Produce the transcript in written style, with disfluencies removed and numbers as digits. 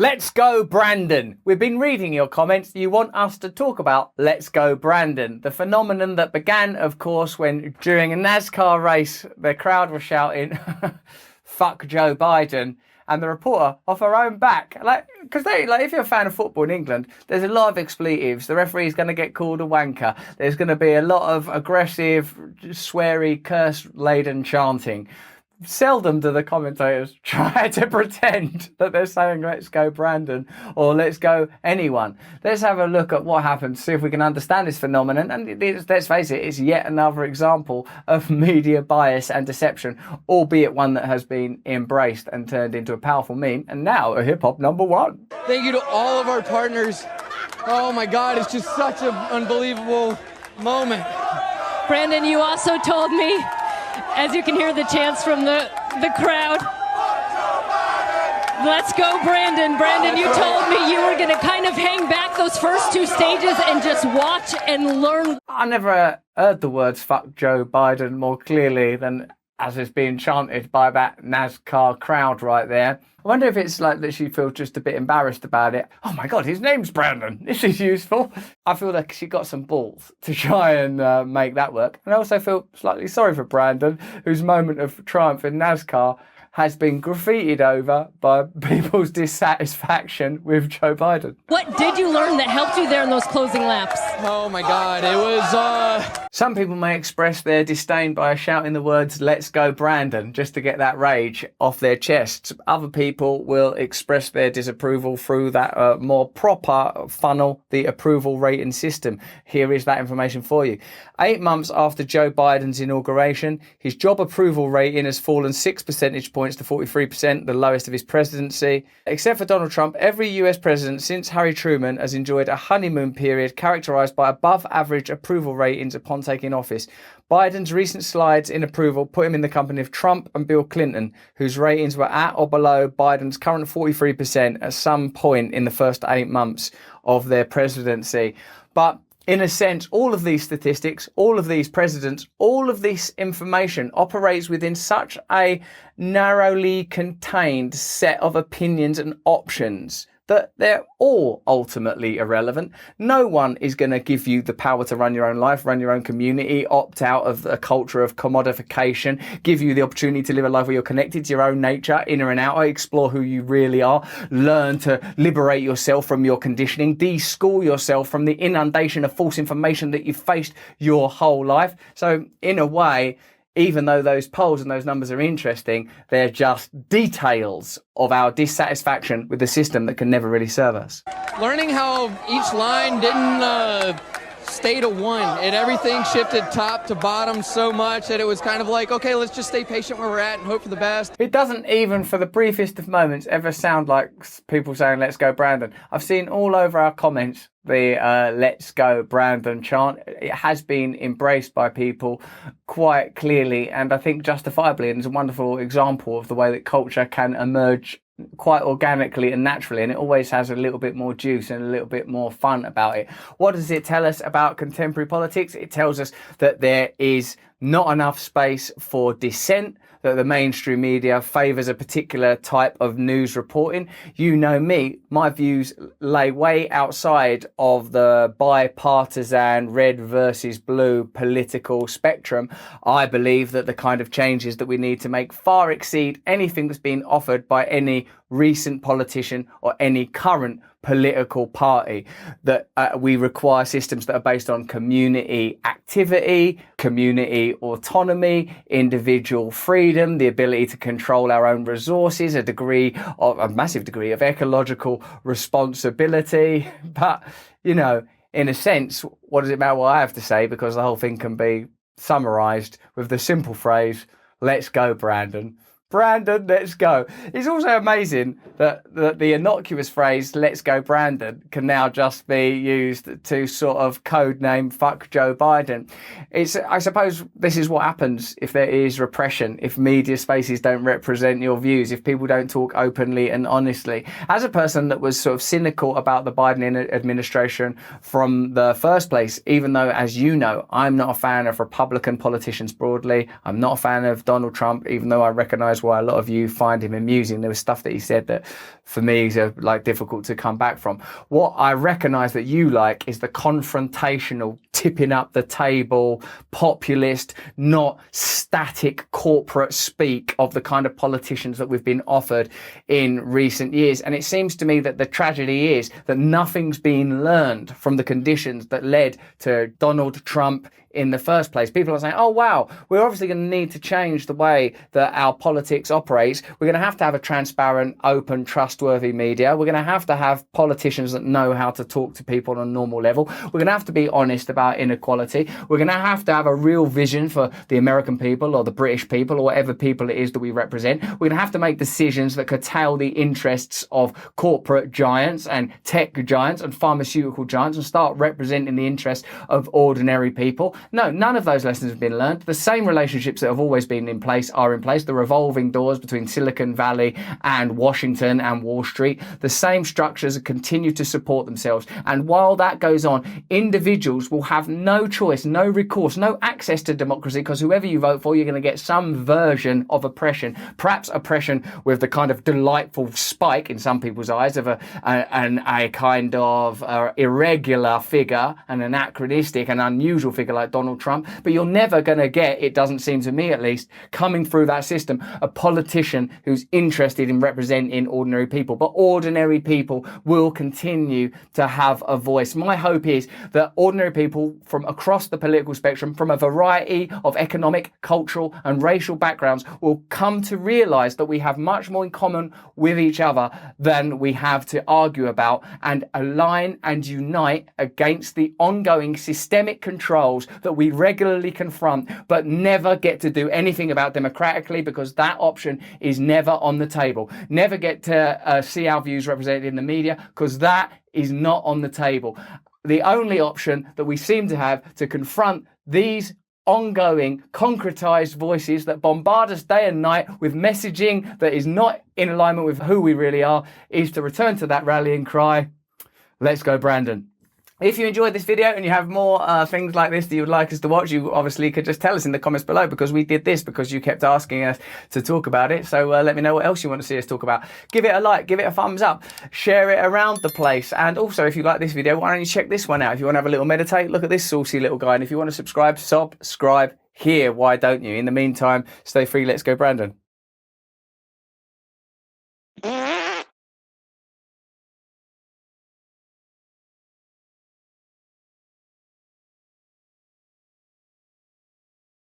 Let's go, Brandon. We've been reading your comments. You want us to talk about Let's go, Brandon, the phenomenon that began, of course, when during a NASCAR race, the crowd was shouting, fuck Joe Biden, and the reporter off her own back. Because if you're a fan of football in England, there's a lot of expletives. The referee's going to get called a wanker. There's going to be a lot of aggressive, sweary, curse-laden chanting. Seldom do the commentators try to pretend that they're saying let's go Brandon or let's go anyone. Let's have a look at what happened, see if we can understand this phenomenon. And let's face it, it's yet another example of media bias and deception, albeit one that has been embraced and turned into a powerful meme and now a hip-hop #1. Thank you to all of our partners. Oh my God, it's just such an unbelievable moment. Brandon, you also told me, as you can hear the chants from the crowd, let's go, Brandon. Brandon, you told me you were going to kind of hang back those first two stages and just watch and learn. I never heard the words fuck Joe Biden more clearly than as it's being chanted by that NASCAR crowd right there. I wonder if it's like that she feels just a bit embarrassed about it. Oh my God, his name's Brandon. This is useful. I feel like she got some balls to try and make that work. And I also feel slightly sorry for Brandon, whose moment of triumph in NASCAR has been graffitied over by people's dissatisfaction with Joe Biden. What did you learn that helped you there in those closing laps? Oh my God, it was... Some people may express their disdain by shouting the words, let's go Brandon, just to get that rage off their chests. Other people will express their disapproval through that more proper funnel, the approval rating system. Here is that information for you. 8 months after Joe Biden's inauguration, his job approval rating has fallen 6 percentage points to 43%, the lowest of his presidency. Except for Donald Trump, every US president since Harry Truman has enjoyed a honeymoon period characterized by above average approval ratings upon taking office. Biden's recent slides in approval put him in the company of Trump and Bill Clinton, whose ratings were at or below Biden's current 43% at some point in the first 8 months of their presidency. But in a sense, all of these statistics, all of these presidents, all of this information operates within such a narrowly contained set of opinions and options that they're all ultimately irrelevant. No one is going to give you the power to run your own life, run your own community, opt out of a culture of commodification, give you the opportunity to live a life where you're connected to your own nature, inner and outer, explore who you really are, learn to liberate yourself from your conditioning, de-school yourself from the inundation of false information that you've faced your whole life. So in a way, even though those polls and those numbers are interesting, they're just details of our dissatisfaction with the system that can never really serve us. Learning how each line didn't stay to one, and everything shifted top to bottom so much that it was kind of like, okay, let's just stay patient where we're at and hope for the best. It doesn't even for the briefest of moments ever sound like people saying, let's go Brandon. I've seen all over our comments the let's go Brandon chant. It has been embraced by people quite clearly and I think justifiably, and it's a wonderful example of the way that culture can emerge quite organically and naturally, and it always has a little bit more juice and a little bit more fun about it. What does it tell us about contemporary politics? It tells us that there is not enough space for dissent, that the mainstream media favours a particular type of news reporting. You know me, my views lay way outside of the bipartisan red versus blue political spectrum. I believe that the kind of changes that we need to make far exceed anything that's been offered by any recent politician or any current political party, that we require systems that are based on community activity, community autonomy, individual freedom, the ability to control our own resources, a massive degree of ecological responsibility. But, you know, in a sense, what does it matter what I have to say? Because the whole thing can be summarized with the simple phrase, let's go, Brandon. Brandon, let's go. It's also amazing that the innocuous phrase, let's go Brandon, can now just be used to sort of code name fuck Joe Biden. I suppose this is what happens if there is repression, if media spaces don't represent your views, if people don't talk openly and honestly. As a person that was sort of cynical about the Biden administration from the first place, even though, as you know, I'm not a fan of Republican politicians broadly, I'm not a fan of Donald Trump, even though I recognise recognise why a lot of you find him amusing. There was stuff that he said that for me is like difficult to come back from. What I recognise that you like is the confrontational, tipping up the table, populist, not static corporate speak of the kind of politicians that we've been offered in recent years. And it seems to me that the tragedy is that nothing's been learned from the conditions that led to Donald Trump in the first place. People are saying, oh wow, we're obviously going to need to change the way that our politics operates. We're going to have a transparent, open, trustworthy media. We're going to have politicians that know how to talk to people on a normal level. We're going to have to be honest about inequality. We're going to have a real vision for the American people or the British people or whatever people it is that we represent. We're going to have to make decisions that curtail the interests of corporate giants and tech giants and pharmaceutical giants and start representing the interests of ordinary people. No, none of those lessons have been learned. The same relationships that have always been in place are in place. The revolving doors between Silicon Valley and Washington and Wall Street. The same structures continue to support themselves. And while that goes on, individuals will have no choice, no recourse, no access to democracy, because whoever you vote for, you're going to get some version of oppression. Perhaps oppression with the kind of delightful spike in some people's eyes of a kind of irregular figure, an anachronistic and unusual figure like Donald Trump, but you're never going to get, it doesn't seem to me at least, coming through that system, a politician who's interested in representing ordinary people. But ordinary people will continue to have a voice. My hope is that ordinary people from across the political spectrum, from a variety of economic, cultural and racial backgrounds, will come to realise that we have much more in common with each other than we have to argue about, and align and unite against the ongoing systemic controls that we regularly confront but never get to do anything about democratically, because that option is never on the table. Never get to see our views represented in the media, because that is not on the table. The only option that we seem to have to confront these ongoing concretized voices that bombard us day and night with messaging that is not in alignment with who we really are is to return to that rallying cry, let's go Brandon. If you enjoyed this video and you have more things like this that you would like us to watch, you obviously could just tell us in the comments below, because we did this because you kept asking us to talk about it. So let me know what else you want to see us talk about. Give it a like, give it a thumbs up, share it around the place. And also, if you like this video, why don't you check this one out? If you want to have a little meditate, look at this saucy little guy. And if you want to subscribe here. Why don't you? In the meantime, stay free. Let's go Brandon.